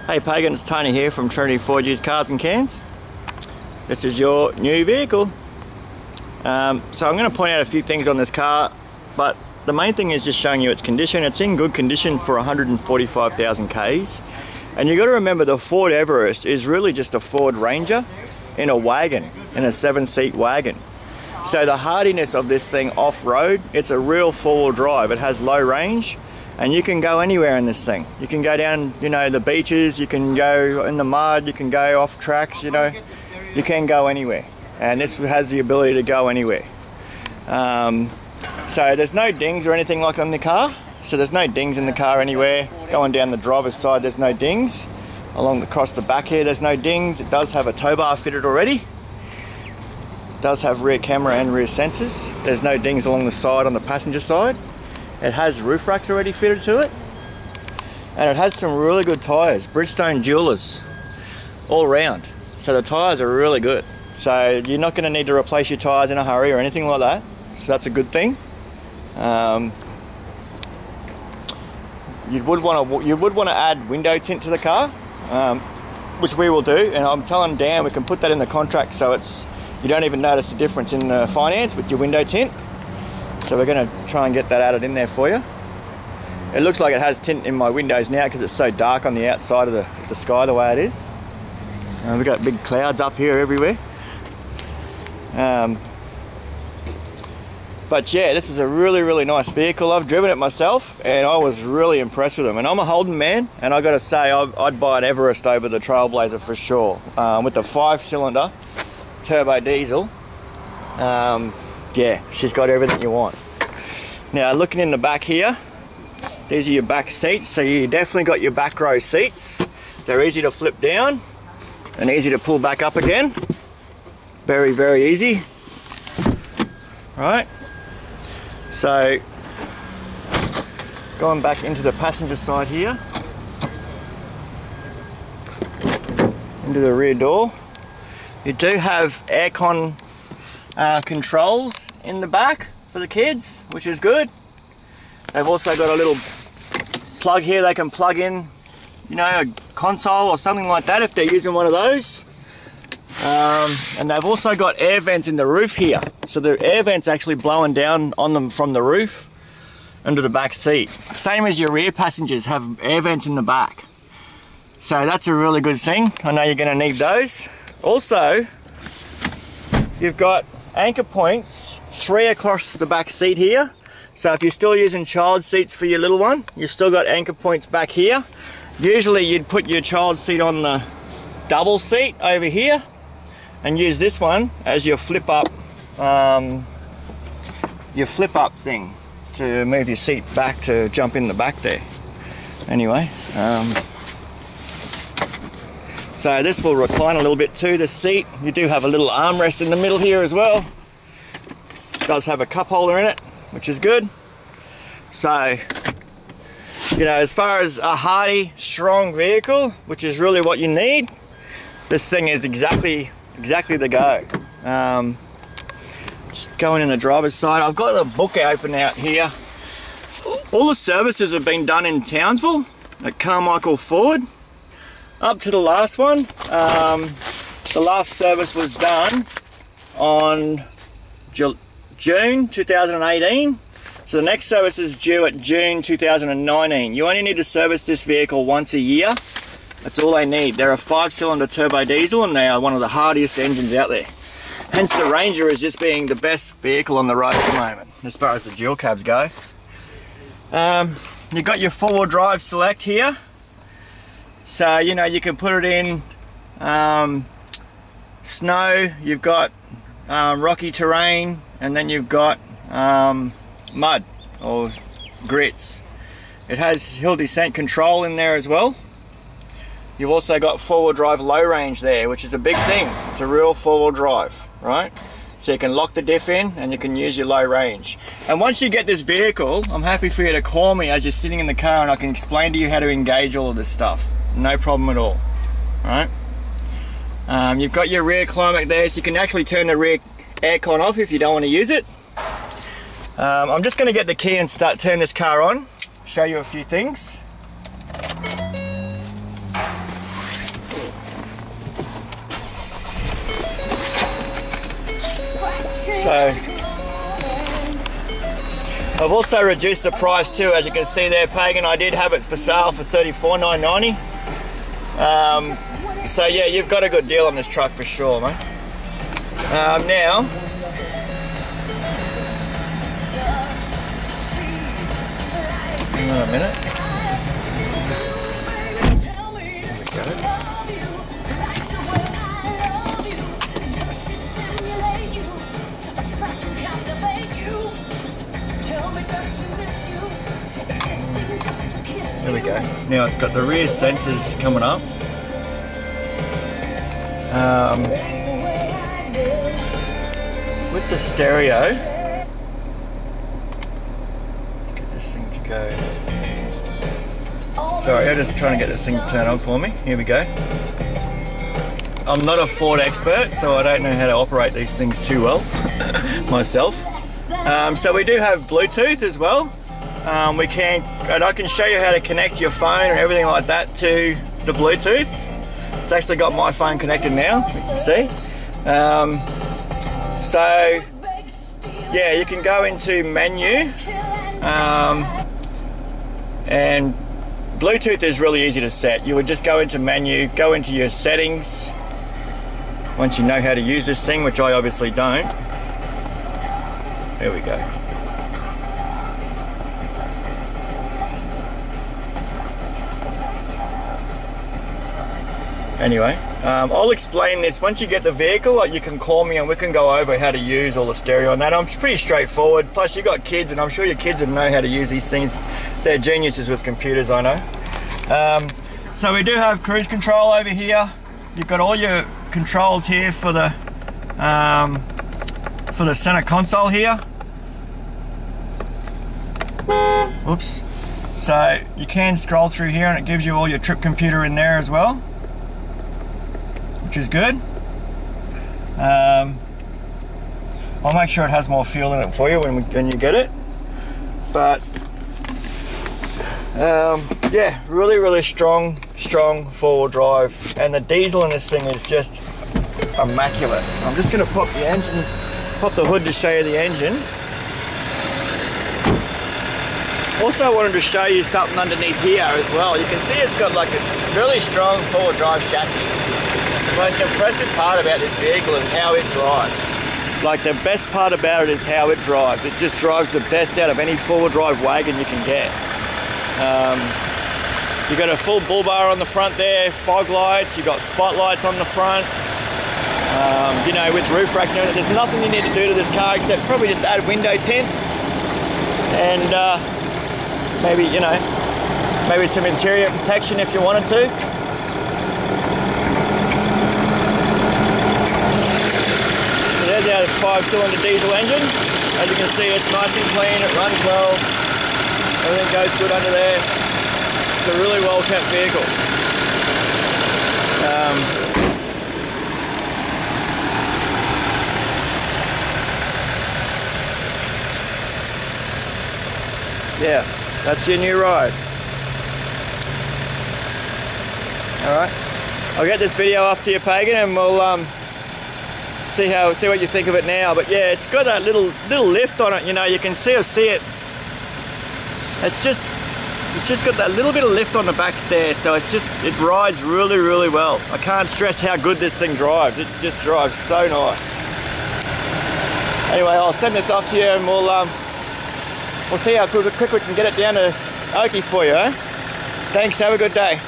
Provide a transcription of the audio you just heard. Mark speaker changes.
Speaker 1: Hey Pagan, it's Tony here from Trinity Ford Used Cars and Cans. This is your new vehicle. So I'm going to point out a few things on this car, but the main thing is just showing you its condition. It's in good condition for 145,000 Ks. And you've got to remember the Ford Everest is really just a Ford Ranger in a wagon, in a 7-seat wagon. So the hardiness of this thing off-road, it's a real four-wheel drive. It has low range. And you can go anywhere in this thing. You can go down, you know, the beaches, you can go in the mud, you can go off tracks, you know. You can go anywhere. And this has the ability to go anywhere. So there's no dings or anything like on the car. So there's no dings in the car anywhere. Going down the driver's side, there's no dings. Across the back here, there's no dings. It does have a tow bar fitted already. It does have rear camera and rear sensors. There's no dings along the side on the passenger side. It has roof racks already fitted to it, and it has some really good tyres, Bridgestone Duelers, all round. So the tyres are really good. So you're not going to need to replace your tyres in a hurry or anything like that. So that's a good thing. You would want to add window tint to the car, which we will do. And I'm telling Dan we can put that in the contract, so you don't even notice the difference in the finance with your window tint. So we're going to try and get that added in there for you. It looks like it has tint in my windows now because it's so dark on the outside of the sky the way it is. We've got big clouds up here everywhere. But yeah, this is a really, really nice vehicle. I've driven it myself and I was really impressed with them. And I'm a Holden man, and I got to say I'd buy an Everest over the Trailblazer for sure. With the 5-cylinder turbo diesel. Yeah, she's got everything you want. Now looking in the back here, these are your back seats. So you definitely got your back row seats. They're easy to flip down and easy to pull back up again. Very, very easy. Right. So going back into the passenger side here, into the rear door, you do have aircon controls in the back for the kids, which is good. They've also got a little plug here they can plug in, you know, a console or something like that if they're using one of those. And they've also got air vents in the roof here, so the air vents actually blowing down on them from the roof under the back seat. Same as your rear passengers have air vents in the back, so that's a really good thing. I know you're going to need those. Also, you've got anchor points 3 across the back seat here. So if you're still using child seats for your little one, you've still got anchor points back here. Usually you'd put your child seat on the double seat over here and use this one as your flip up thing to move your seat back to jump in the back there. Anyway, so this will recline a little bit too, the seat. You do have a little armrest in the middle here as well. It does have a cup holder in it, which is good. So, you know, as far as a hardy, strong vehicle, which is really what you need, this thing is exactly the go. Just going in the driver's side, I've got the book open out here. All the services have been done in Townsville at Carmichael Ford. Up to the last one. The last service was done on June 2018. So the next service is due at June 2019. You only need to service this vehicle once a year. That's all they need. They're a 5-cylinder turbo diesel and they are one of the hardiest engines out there. Hence the Ranger is just being the best vehicle on the road at the moment, as far as the dual cabs go. You've got your 4-wheel drive select here. So, you know, you can put it in snow, you've got rocky terrain, and then you've got mud or grits. It has hill descent control in there as well. You've also got 4-wheel drive low range there, which is a big thing. It's a real 4-wheel drive, right? So you can lock the diff in and you can use your low range. And once you get this vehicle, I'm happy for you to call me as you're sitting in the car and I can explain to you how to engage all of this stuff. No problem at all, right? You've got your rear climate there, so you can actually turn the rear aircon off if you don't want to use it. I'm just going to get the key and turn this car on, show you a few things. So I've also reduced the price too, as you can see there, Pagan. I did have it for sale for $34,990. So yeah, you've got a good deal on this truck for sure, mate. Now, hang on a minute. There we go. There we go. Now it's got the rear sensors coming up. With the stereo, let's get this thing to go. Sorry, I'm just trying to get this thing to turn on for me. Here we go. I'm not a Ford expert, so I don't know how to operate these things too well myself. So we do have Bluetooth as well. And I can show you how to connect your phone and everything like that to the Bluetooth. It's actually got my phone connected now, you can see. So yeah, you can go into menu, and Bluetooth is really easy to set. You would just go into menu, go into your settings, once you know how to use this thing, which I obviously don't. There we go. Anyway, I'll explain this. Once you get the vehicle, like, you can call me and we can go over how to use all the stereo and that. I'm pretty straightforward. Plus, you got kids, and I'm sure your kids would know how to use these things. They're geniuses with computers, I know. So we do have cruise control over here. You've got all your controls here for the center console here. Oops. So you can scroll through here and it gives you all your trip computer in there as well, which is good. I'll make sure it has more fuel in it for you when you get it. But yeah, really strong four-wheel drive, and the diesel in this thing is just immaculate. I'm just going to pop the hood to show you the engine. Also wanted to show you something underneath here as well. You can see it's got like a really strong four-wheel drive chassis. The most impressive part about this vehicle is how it drives. Like, the best part about it is how it drives. It just drives the best out of any four-wheel drive wagon you can get. You've got a full bull bar on the front there, fog lights, you've got spotlights on the front. You know, with roof racks and everything, there's nothing you need to do to this car except probably just add window tint and maybe, you know, maybe some interior protection if you wanted to. So there's our 5-cylinder diesel engine. As you can see, it's nice and clean, it runs well, everything goes good under there. It's a really well kept vehicle. Yeah, that's your new ride. Alright, I'll get this video up to you, Pagan, and we'll see what you think of it now. But yeah, it's got that little lift on it, you know, you can see it. It's just got that little bit of lift on the back there, so it rides really well. I can't stress how good this thing drives. It just drives so nice. Anyway, I'll send this off to you and we'll see how quick we can get it down to Oakey for you, eh? Thanks, have a good day.